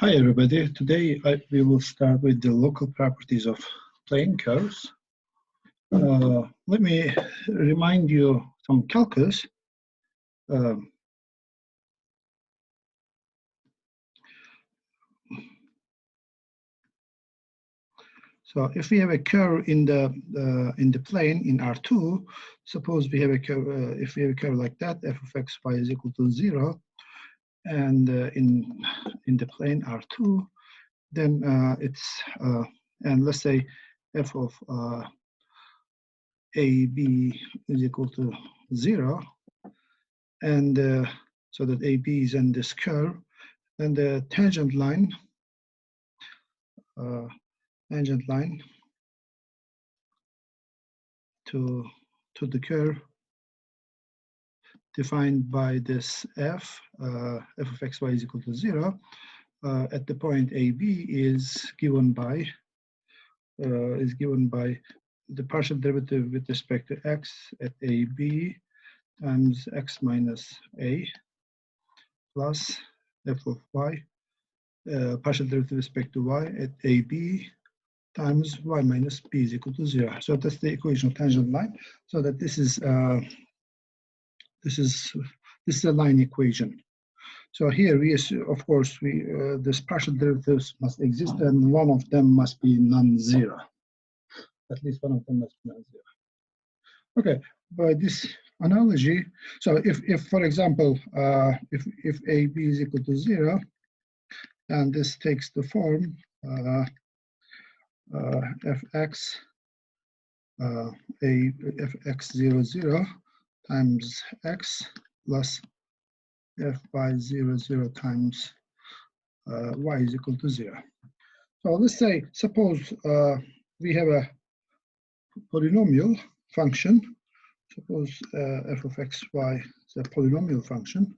Hi everybody, today we will start with the local properties of plane curves. Let me remind you some calculus. So if we have a curve in the plane in R2, suppose we have a curve, if we have a curve like that, f of x, y is equal to 0, and in the plane R2, then and let's say f of AB is equal to 0, and so that AB is in this curve, then the tangent line to the curve defined by this f of x, y is equal to 0 at the point AB is given by the partial derivative with respect to x at AB times x minus a plus f of y, partial derivative with respect to y at AB times y minus b is equal to 0. So that's the equation of tangent line. So that this is a line equation. So here we assume, of course, this partial derivatives must exist, and one of them must be non-zero. At least one of them must be non-zero. Okay, by this analogy, so if for example, if AB is equal to 0, and this takes the form fx fx00 times x plus fy00 times y is equal to 0. So let's say, suppose we have a polynomial function. Suppose f of x, y is a polynomial function,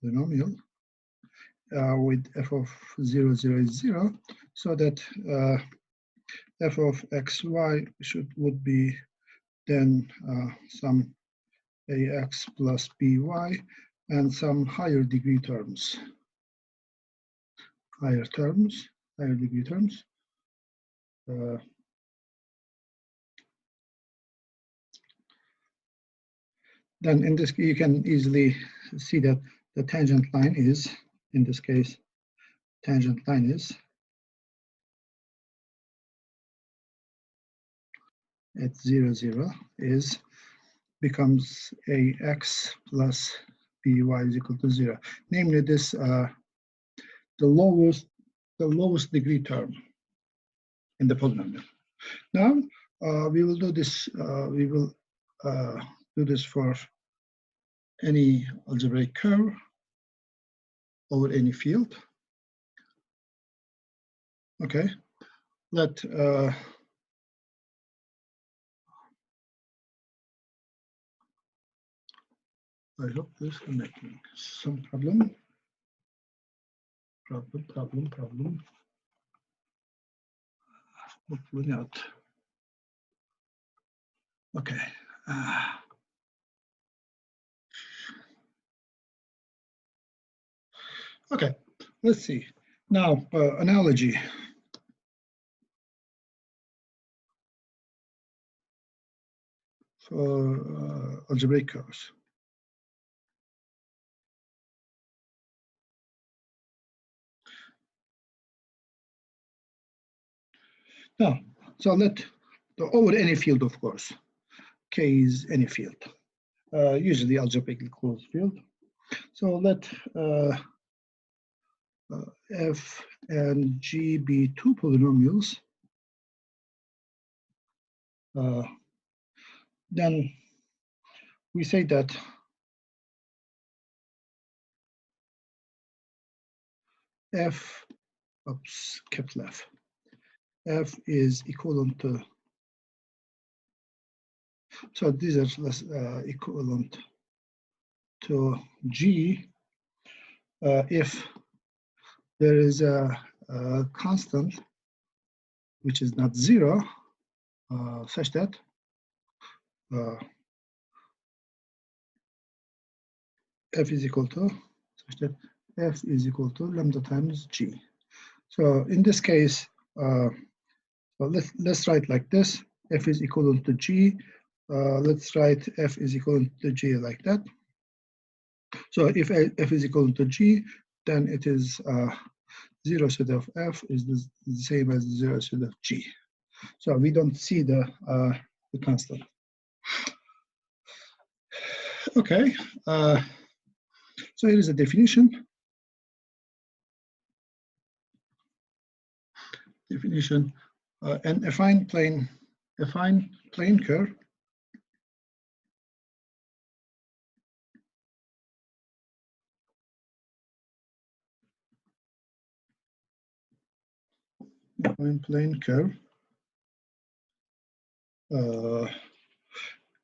with f of 0, 0 is 0, so that f of x, y would be then some ax plus by and some higher degree terms. Higher degree terms. Then in this, you can easily see that the tangent line is, in this case, tangent line is at 0, 0 becomes ax plus by is equal to 0. Namely, this the lowest degree term in the polynomial. Now we will do this. We will do this for any algebraic curve over any field. Okay, I hope this is making some problem. Hopefully not. Okay. Okay, let's see. Now, analogy. For algebraic curves. Now, so over any field, of course. K is any field, usually algebraically closed field. So let f and g be two polynomials. Then we say that f is equivalent to, so these are equivalent to g if there is a constant which is not 0, such that f is equal to, such that f is equal to lambda times g. So in this case, well, let's write like this: f is equivalent to g. Let's write f is equivalent to g like that. So if f is equivalent to g, then it is 0 set of f is the same as 0 set of g. So we don't see the constant. Okay, so here is a definition. And affine plane curve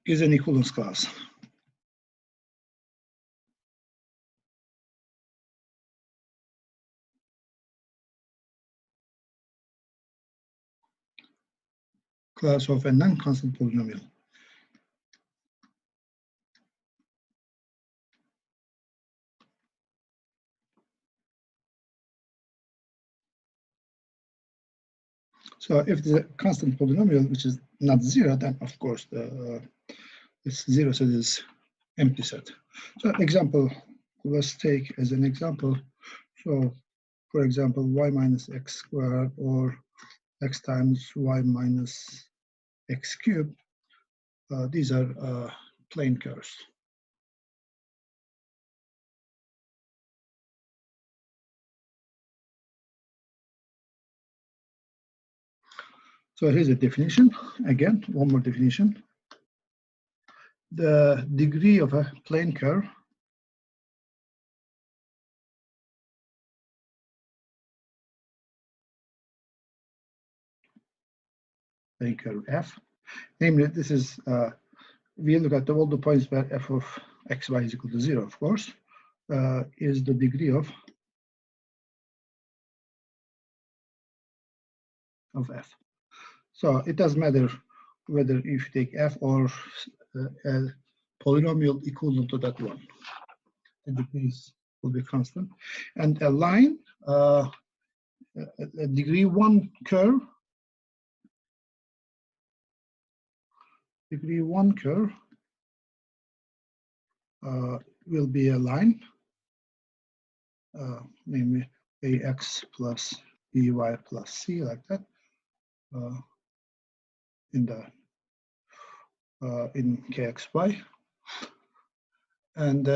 is an equivalence class. Class of a non-constant polynomial. So if the constant polynomial, which is not zero, then of course it's zero set is empty set. So example, let's take as an example. So for example, y minus x squared or x times y minus x cubed. These are plane curves. So here's a definition. Again, one more definition. The degree of a plane curve f. Namely, this is we look at all the points where f of xy is equal to 0, of course, is the degree of f. So it doesn't matter whether if you take f or a polynomial equivalent to that one. The degrees will be constant. And a line, a degree 1 curve, will be a line, namely ax plus by plus c, like that, in kxy. And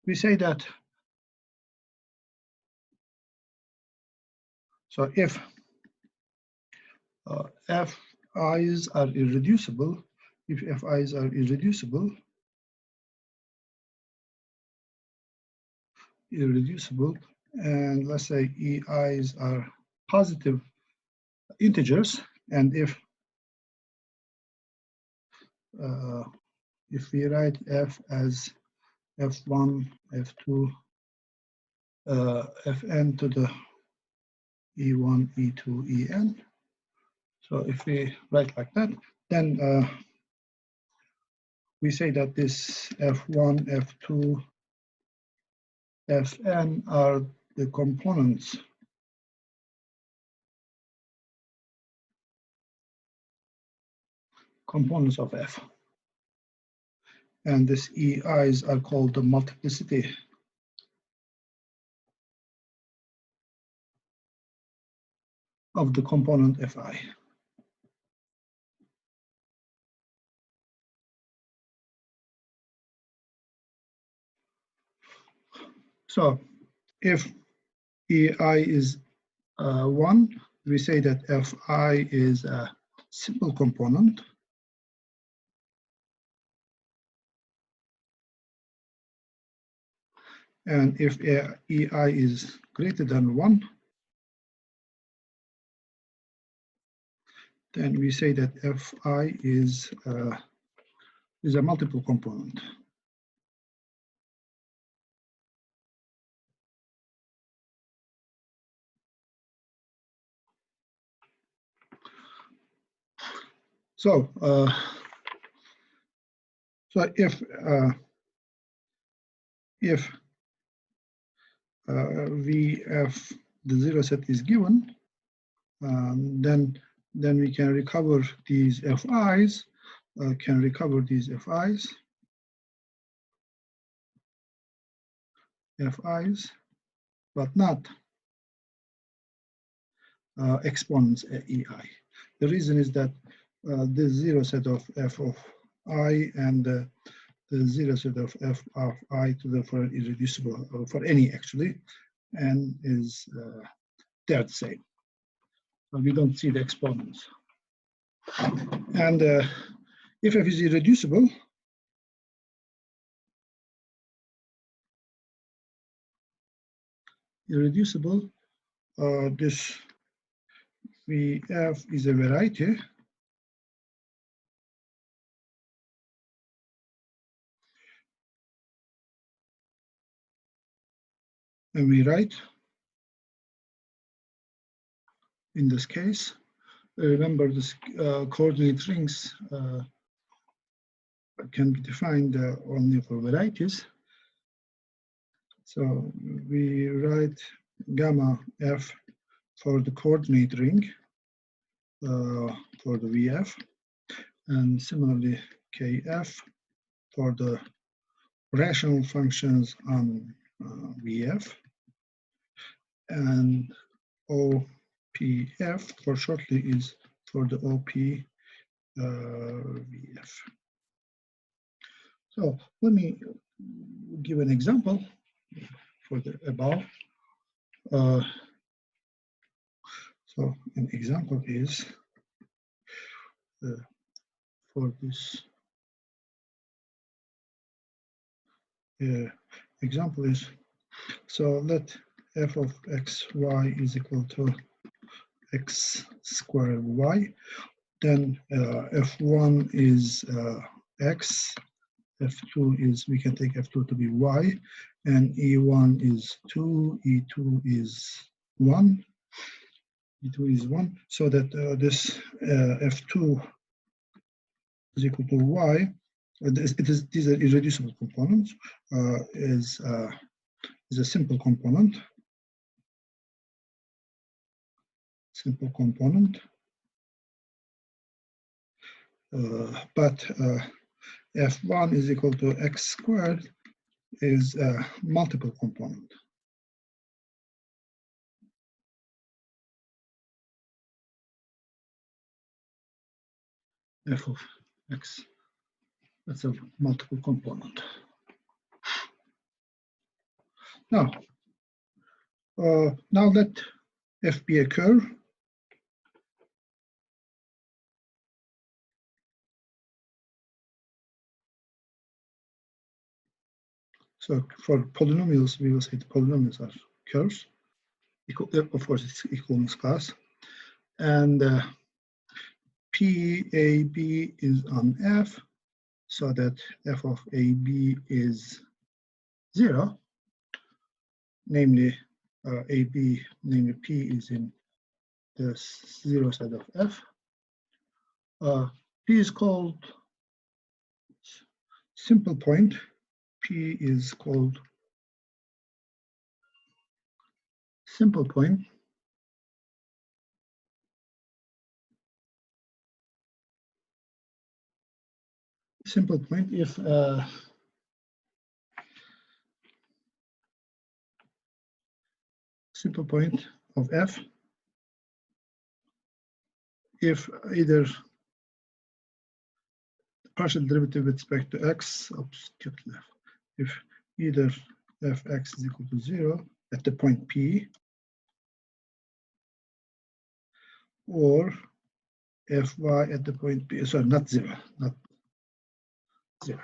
we say that, so if fi's are irreducible, and let's say ei's are positive integers, and if we write f as f1, f2, fn to the e1, e2, en. So if we write like that, then we say that this f1, f2, fn are the components of f. And this ei's are called the multiplicity of the component fi. So if ei is 1, we say that fi is a simple component. And if ei is greater than 1, then we say that fi is a multiple component. So if VF, the zero set is given, then we can recover these FIs, FIs, but not exponents EI. The reason is that the zero set of f of I and the zero set of f of I to the four irreducible for any actually, and is they're the same. So we don't see the exponents. And if f is irreducible, this VF is a variety. And we write, in this case, remember this coordinate rings can be defined only for varieties. So we write gamma f for the coordinate ring for the VF, and similarly kf for the rational functions on VF, and OPF for shortly is for the OP VF. So let me give an example for the above. So an example is for this example is, so let f of xy is equal to x squared y, then f1 is x, f2 is, we can take f2 to be y, and e1 is 2, e2 is 1, so that this f2 is equal to y. These are irreducible components, is a simple component. But f1 is equal to x squared is a multiple component. F of x, that's a multiple component. Now let f be a curve. So for polynomials, we will say the polynomials are curves. Of course, it's equivalence class. And PAB is on F, so that f of AB is 0. Namely, AB, namely P is in the 0 set of F. P is called simple point. P is called simple point. Simple point if simple point of F if either partial derivative with respect to x, if either fx is equal to 0 at the point P, or fy at the point P, sorry, not 0, not 0.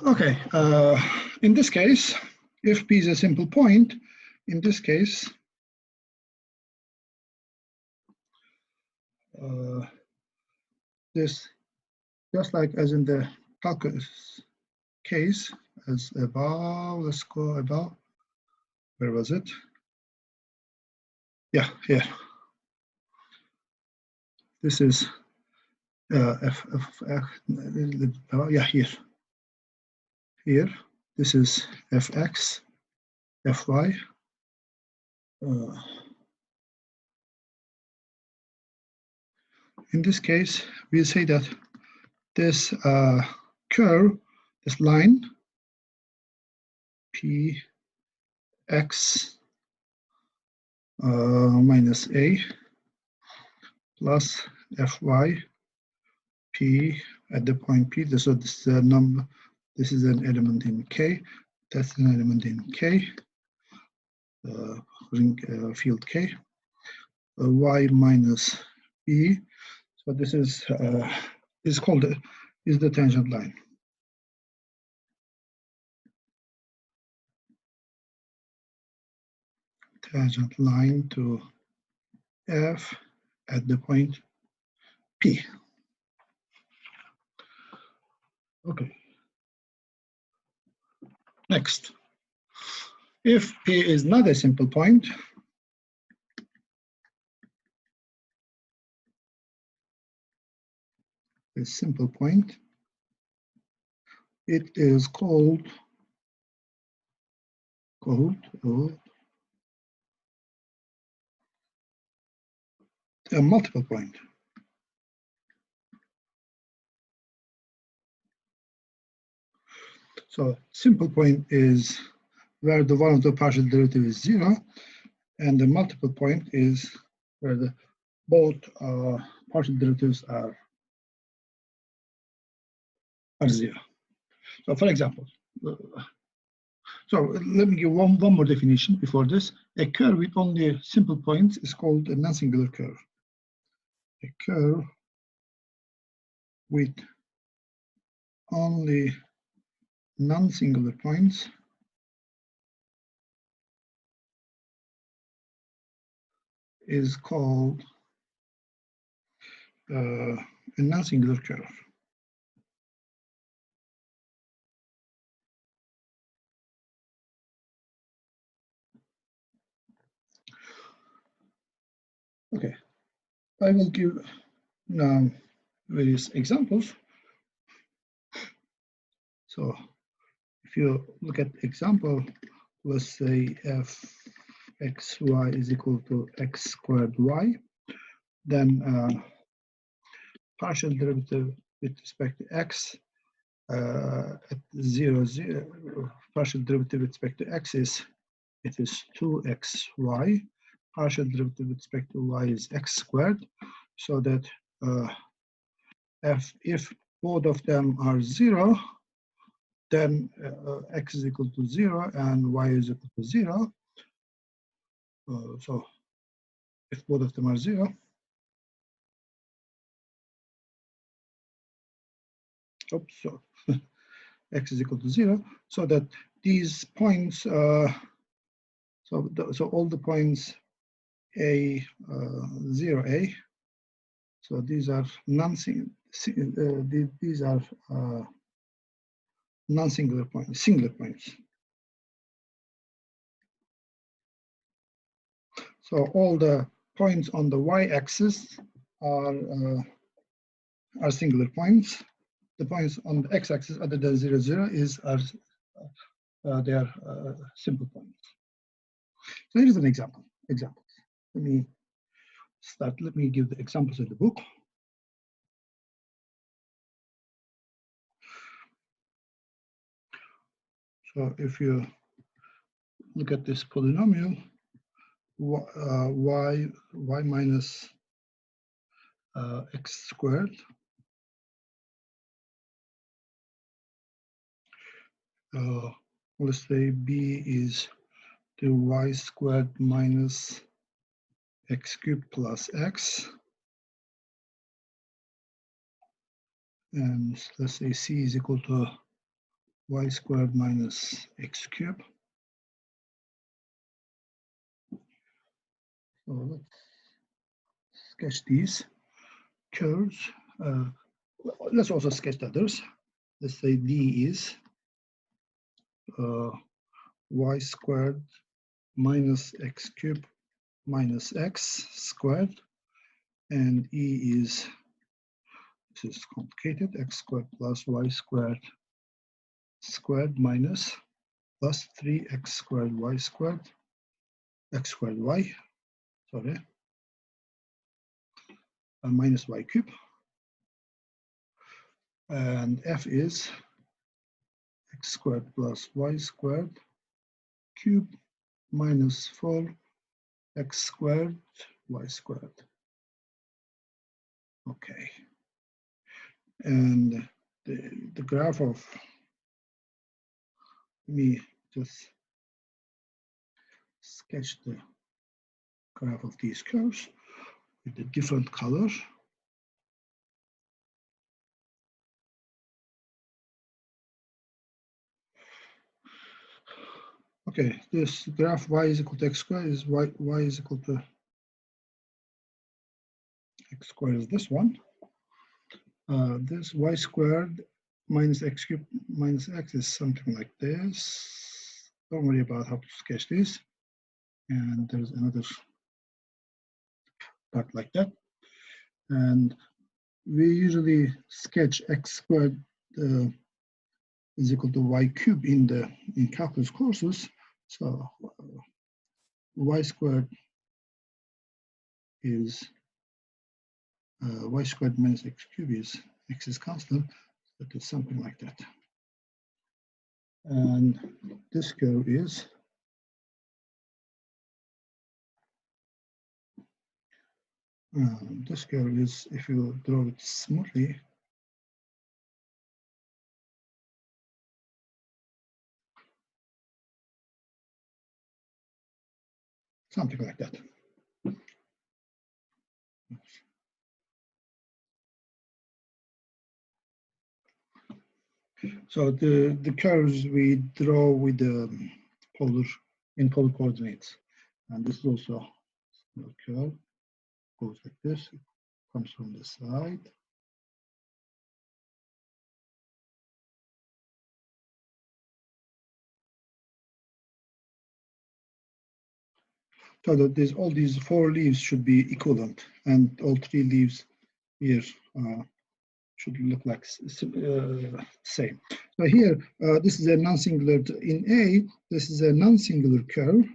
Okay, in this case, if P is a simple point, in this case, this, just like as in the calculus case, as above, let's go above. Where was it? Yeah, here. This is yeah, here. Here, this is fx, fy. In this case, we say that this curve, this line, px minus a plus fy p at the point p. So this is a number. This is an element in K. That's an element in K. Ring field K. Y minus B. So this is called is the tangent line. Tangent line to F at the point P. Okay. Next, if P is not a simple point, a simple point, it is called a multiple point. So simple point is where the one of the partial derivative is 0, and the multiple point is where the both partial derivatives are 0. So for example, so let me give one more definition before this. A curve with only simple points is called a non-singular curve. A curve with only non-singular points is called a non-singular curve. Okay, I will give now various examples. So if you look at example, let's say fxy is equal to x squared y, then partial derivative with respect to x at 0, 0, partial derivative with respect to x is 2xy. Partial derivative with respect to y is x squared. So that if both of them are 0, then x is equal to 0 and y is equal to 0. So if both of them are 0, oops, so x is equal to 0, so that these points, so all the points a 0a, so these are non-singular points, singular points. So all the points on the y-axis are singular points. The points on the x-axis other than 0, 0 they are simple points. So here is an example. Let me start. Let me give the examples in the book. So if you look at this polynomial, y minus x squared, let's say b is the y squared minus x cubed plus x, and let's say c is equal to y squared minus x cubed. So let's sketch these curves. Let's also sketch the others. Let's say d is y squared minus x cubed minus x squared, and E is, this is complicated, x squared plus y squared minus plus 3x squared y squared, x squared y, sorry, minus y cubed. And F is x squared plus y squared cubed minus 4x squared y squared. Okay. And the graph of, let me just sketch the graph of these curves with the different colors. Okay, this graph y is equal to x squared is y is equal to x squared is this one. This y squared minus x cubed minus x is something like this. Don't worry about how to sketch this. And there's another part like that. And we usually sketch x squared is equal to y cubed in calculus courses. So y squared is y squared minus x cubed is x is constant. So it's something like that. And this curve is if you draw it smoothly, something like that. So the curves we draw with the polar coordinates, and this is also a curve goes like this. It comes from the side. So that all these 4 leaves should be equivalent, and all 3 leaves here should look like same. So here, this is a non-singular in A. This is a non-singular curve.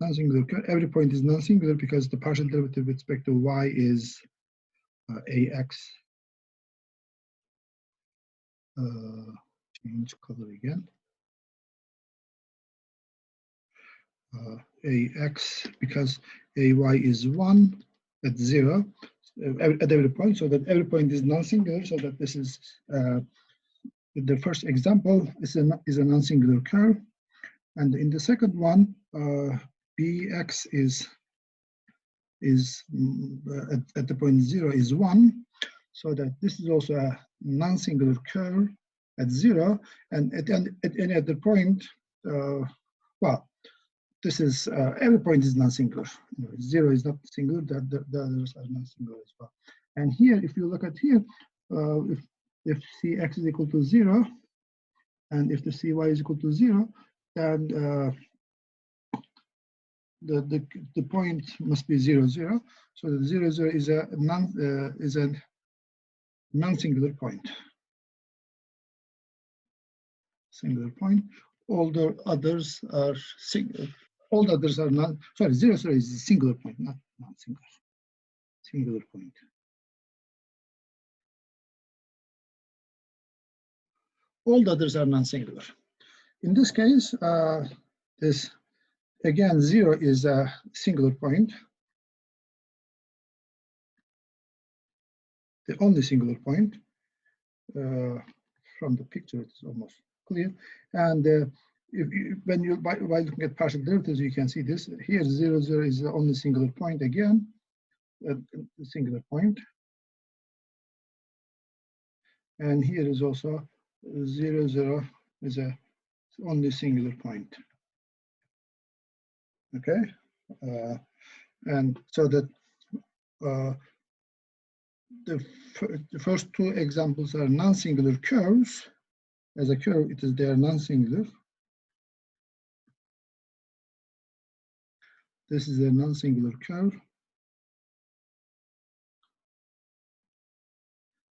Non-singular curve. Every point is non-singular because the partial derivative with respect to y is ax. Change color again. Ax because ay is 1 at 0 at every point, so that every point is non-singular. So that this is the first example is a non-singular curve, and in the second one, bx is at the point 0 is 1, so that this is also a non-singular curve at 0, and at any other point, well, this is every point is non-singular. 0 is not singular, the others are non-singular as well. And here, if you look at here, if cx is equal to 0, and if the cy is equal to 0, then the point must be 0, 0. So the 0, 0 is a non-singular point. Singular point. All the others are singular. All the others are not. Sorry, 0, 0 is a singular point, not non-singular. Singular point. All the others are non-singular. In this case, this again 0 is a singular point. The only singular point. From the picture, it's almost clear. And by looking at partial derivatives, you can see this. Here, 0, 0 is the only singular point again, a singular point. And here is also 0, 0 is a only singular point. Okay, and so that the first 2 examples are non-singular curves. As a curve, they are non-singular. This is a non-singular curve.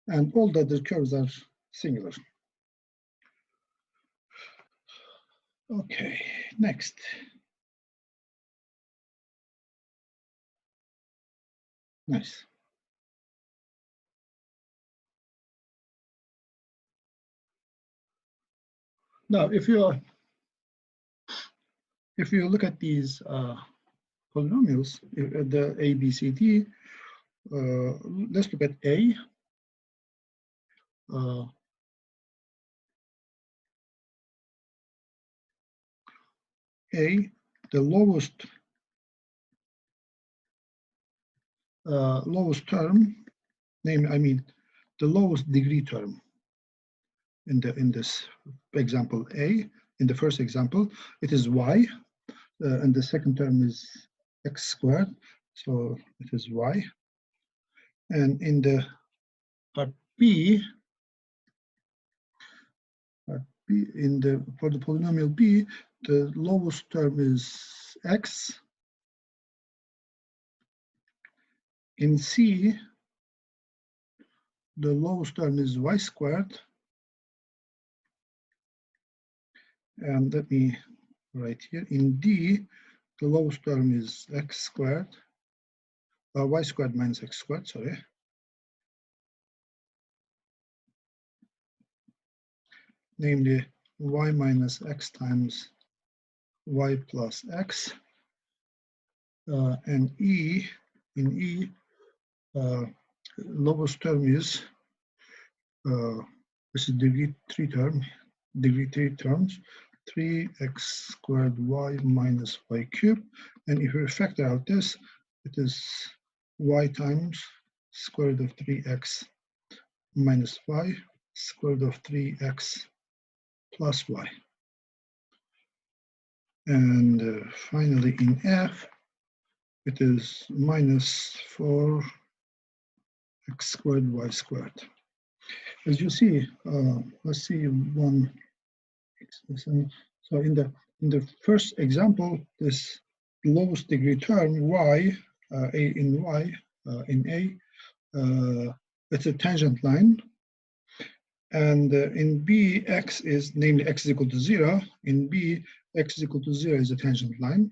And all the other curves are singular. Okay, next. Nice. Now, if you look at these polynomials, the A, B, C, D, let's look at A. A, the lowest term, the lowest degree term in this example A. In the first example, it is y, and the second term is x squared, so it is y. And in the part B, for the polynomial B, the lowest term is x. In C, the lowest term is y squared. And let me write here. In D, the lowest term is x squared, y squared minus x squared, sorry. Namely, y minus x times y plus x. And in E, lowest term is, this is degree 3 terms, 3x squared y minus y cubed. And if we factor out this, it is y times square root of 3x minus y, square root of 3x plus y. And finally, in F, it is minus 4x squared y squared. As you see, let's see one. So in the first example, this lowest degree term y, in A, it's a tangent line. And in B, x is, namely x is equal to 0. In B, x is equal to 0 is a tangent line.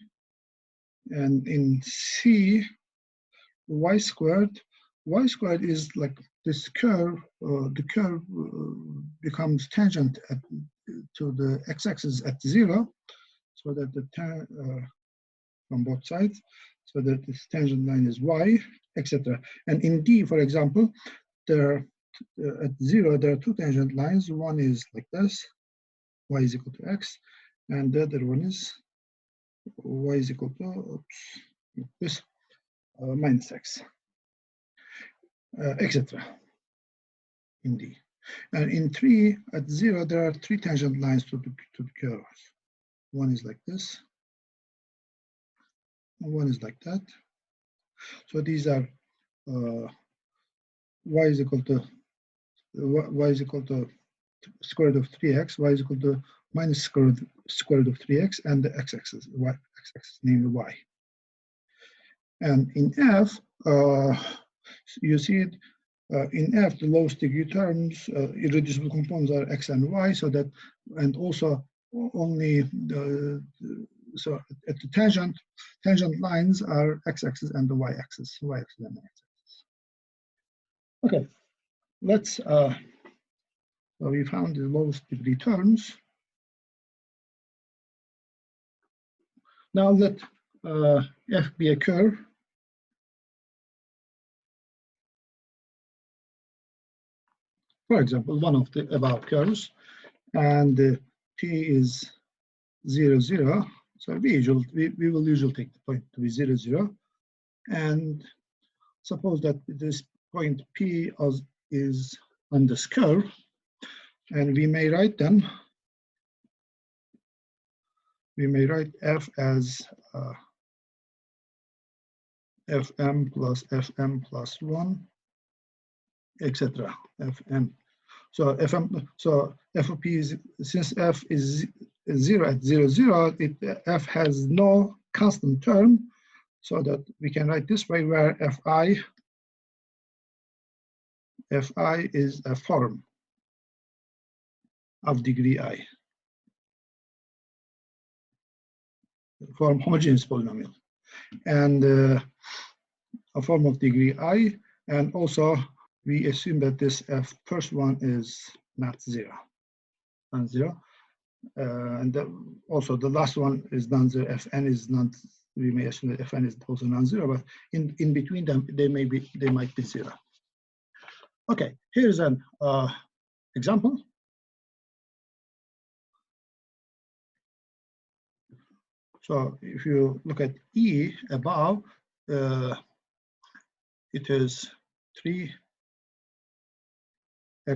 And in C, y squared is like this curve. The curve becomes tangent to the x-axis at 0, so that from both sides, so that this tangent line is y, etc. And in D, for example, at 0, there are two tangent lines. One is like this, y is equal to x, and the other one is y is equal to this, minus x, etc. in D. And in 3, at 0, there are three tangent lines to the curves. One is like this, and one is like that. So these are y is equal to square root of 3x, y is equal to minus square root of 3x, and the x-axis, x-axis, namely y. And in F, you see it, in F, the lowest degree terms, irreducible components are x and y, so that, and also only so at the tangent lines are x-axis and the y-axis, y-axis and x-axis. Okay, let's. So we found the lowest degree terms. Now let F be a curve. For example, one of the above curves, and P is 0, 0. So we will usually take the point to be 0, 0. And suppose that this point P is on this curve, and we may write them. We may write F as Fm plus 1, etc. Fm. So Fm. So f of P is, since F is 0 at 0, 0, F has no constant term. so that we can write this way, where fi is a form of degree I, form homogeneous polynomial, and a form of degree I, and also we assume that this first one is not zero, non-zero, and also the last one is non-zero. Fn is not. We may assume that Fn is also non-zero, but in between them they might be zero. Okay, here's an example. So if you look at E above, it is 3x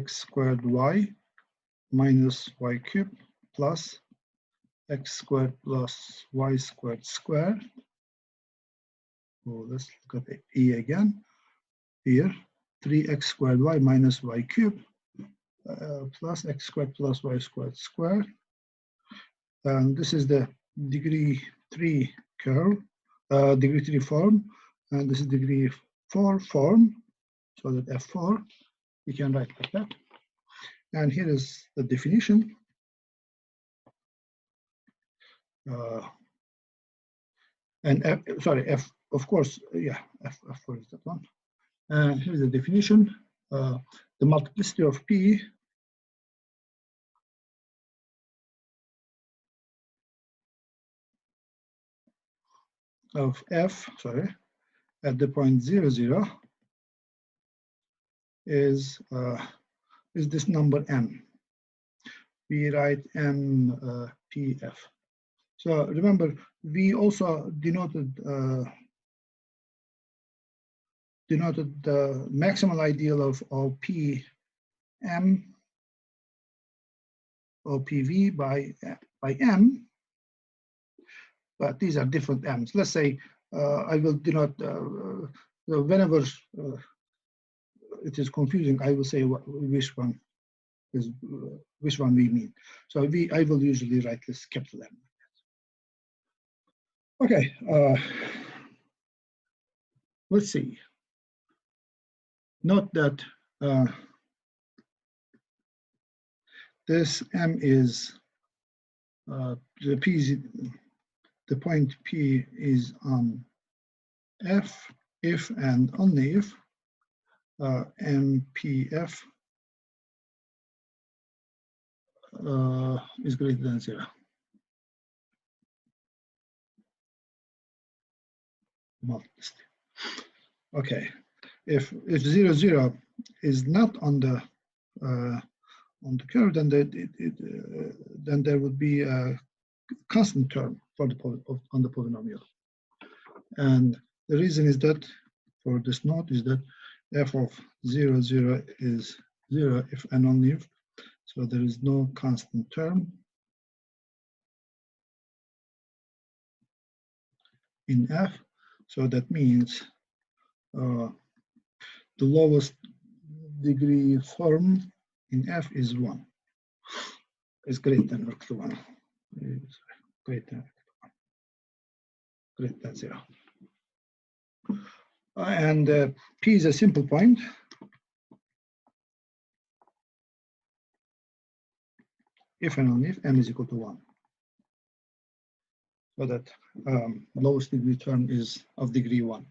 squared y minus y cubed plus x squared plus y squared squared. So let's look at E again. Here, 3x squared y minus y cubed plus x squared plus y squared squared. And this is the degree 3 curve, degree 3 form, and this is degree 4 form, so that F4 we can write like that. And here is the definition. And F, of course, yeah, F4 is that one. And here's the definition. The multiplicity of P of F, at the point 0, 0 is this number M. We write M PF. So remember, we also denoted the maximal ideal of PM or PV by M, but these are different M's. Let's say I will denote whenever it is confusing, I will say which one we mean. So I will usually write this capital M. Okay, let's see. Note that this M is the point P is on F if and only if MPF is greater than 0. Multiplicity. Okay, if 0, 0 is not on the curve, then then there would be a constant term for on the polynomial. And the reason is that for this note is that f of 0, 0 is 0 if and only if. So there is no constant term in f. So that means the lowest degree form in f is 1. Is greater than or equal to 1. Greater than 0. And P is a simple point. If and only if m is equal to 1. So that lowest degree term is of degree 1.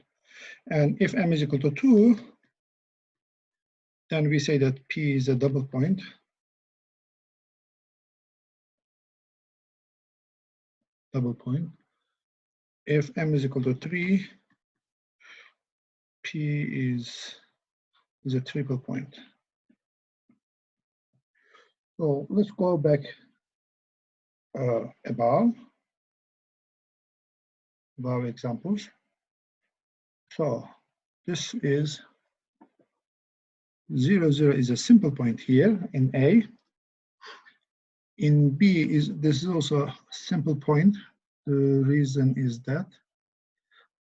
And if m is equal to 2, then we say that P is a double point. If m is equal to 3, P is a triple point. So let's go back above examples. So this is 0, 0 is a simple point here in A. In B this is also a simple point. The reason is that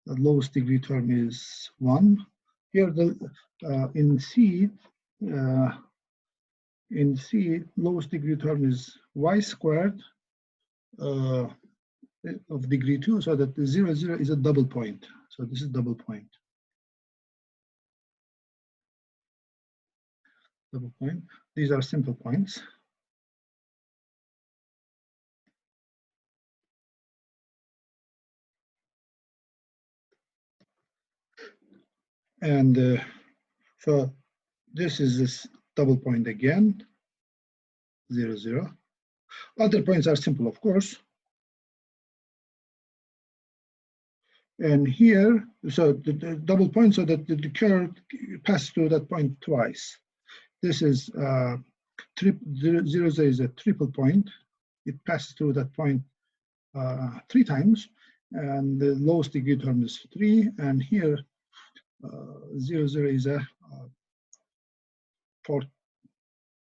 the lowest degree term is 1. Here in C, lowest degree term is y squared of degree 2, so that the 0, 0 is a double point. So this is double point. Double point. These are simple points. And so this is this double point again, 0, 0. Other points are simple, of course. And here, so the double point, so that the curve passes through that point twice. This is 0, 0 is a triple point. It passes through that point 3 times, and the lowest degree term is 3. And here, 0, 0 is a 4.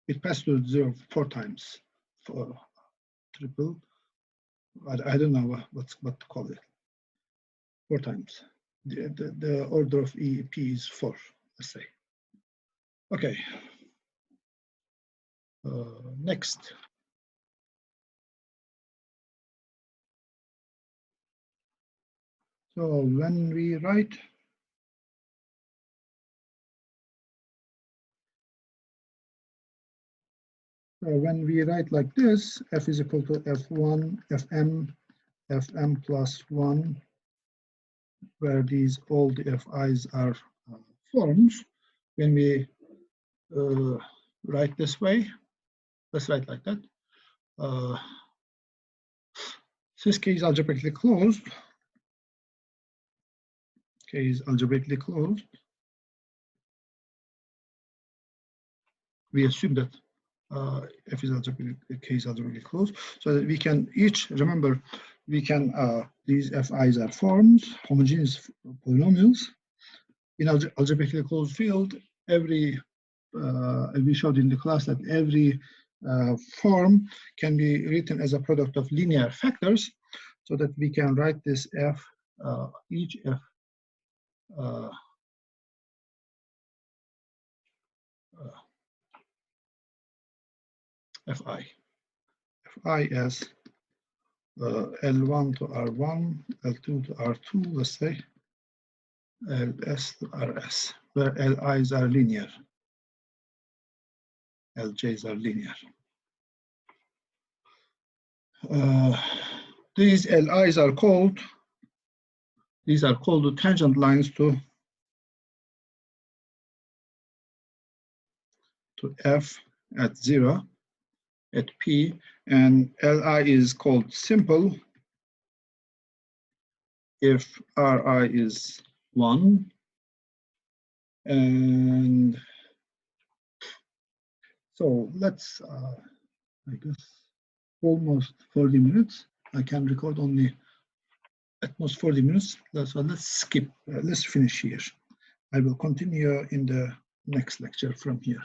It passes through 0 4 times. For triple, I don't know what to call it. 4 times. The order of EP is 4, let's say. Okay. Next. So when we write like this, f is equal to f1, fm plus 1, where these all the fi's are forms. When we write this way, let's write like that. This K is algebraically closed. K is algebraically closed. We assume that f is K is algebraically closed, so that we can remember, we can these fi's are forms, homogeneous polynomials. In algebraically closed field, every we showed in the class that every form can be written as a product of linear factors, so that we can write this f, each f fi as L1 to R1, L2 to R2, let's say, LS to RS, where LI's are linear, LJ's are linear. These LI's are called, the tangent lines to F at 0, at P, and Li is called simple if Ri is 1. And so let's, I guess, almost 40 minutes. I can record only at most 40 minutes. So let's skip, let's finish here. I will continue in the next lecture from here.